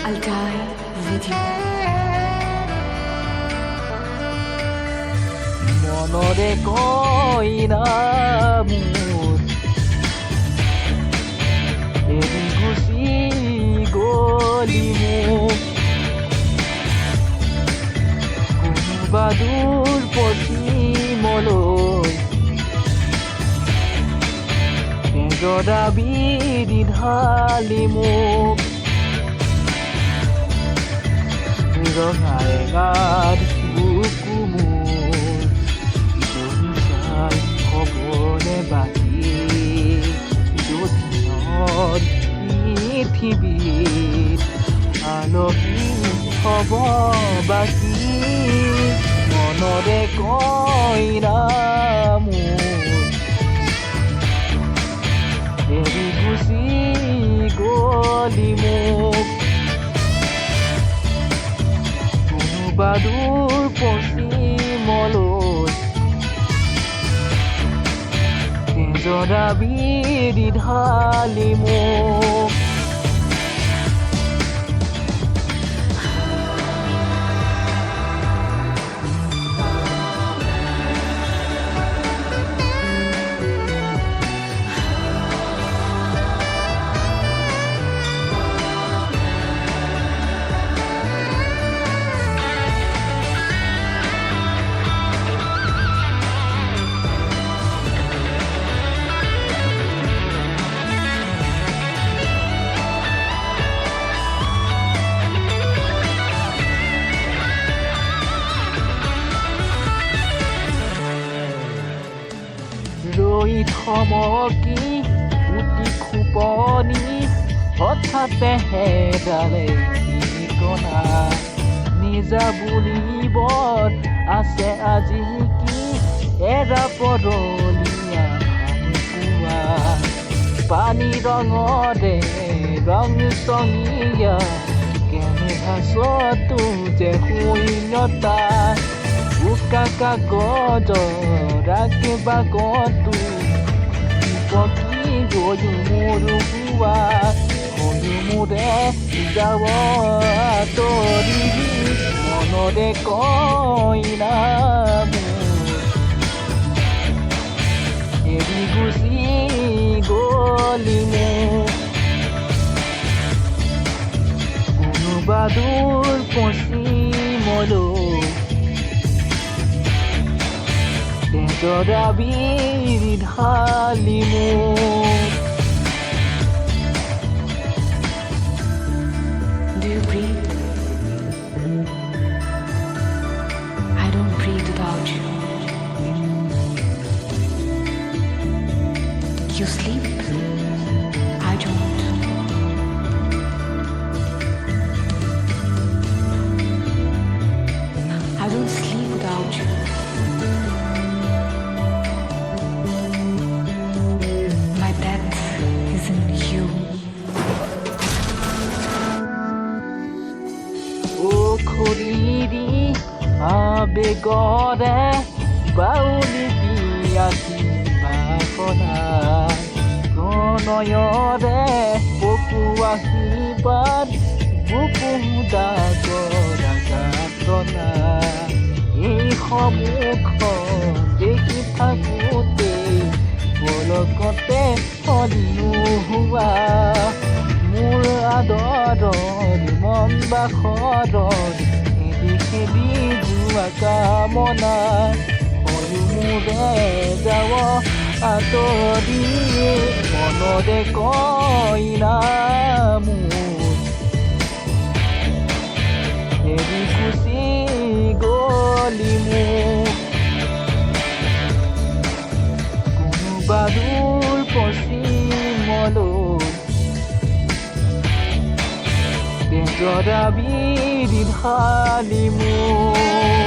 I'll die with you. মনৰে কইনা মোৰ এৰি গুচি গলি মোক কোনোবা দূৰ পশ্চিমলৈ তেজৰা বিধি ঢালি মোক ৰঙাৰে গাত বুকু মোৰ হ'বনে বাকী যদিনৰ পৃথিৱীত আলহী হ'ব বাকী মনৰে কইনা মোৰ এৰি গুচি গলি মোক কোনোবা দূৰ পশ্চিমলৈ তেজৰা বিধি ঢালি মোক ৰৈ থমকি উটি খোপনি হঠাতে হেৰালে ঠিকনা নিজা বুলিবৰ আছে আজি কি এৰা পৰলীয়া পুৱা পানী ৰঙৰে ৰং চঙীয়া কেনে ভাষটো যে শূন্যতা উকা কাগজৰ বাকটো পকি গৈ মোৰ পুৱা হৈ মোৰে যাব তৰি মনৰে কইনা মোৰ এৰি গুচি গলি মোক কোনোবা দূৰ পশ্চিমলৈ তেজৰা বিধি ঢালি মোক Do you breathe? I don't breathe without you. You sleep? I don't. I don't sleep without you. My death is in you. খৰিৰি আবেগৰে বাউলি বিয়াতি বাসনা প্ৰণয়ৰে পকোৱা শিপাত বুকু দাগৰা যাতনা এই সন্মুখত দেখি থাকোঁতে পলকতে নোহোৱা মোৰ আদৰৰ মন বাসৰৰ খেদি খেদি যোৱা কামনা সৰু মোৰে যাব আঁতৰি মনৰে কইনা মোৰ এৰি গুচি গলি মোক কোনোবা দূৰ পশ্চিমলৈ তেজৰা বিধি ঢালি মোক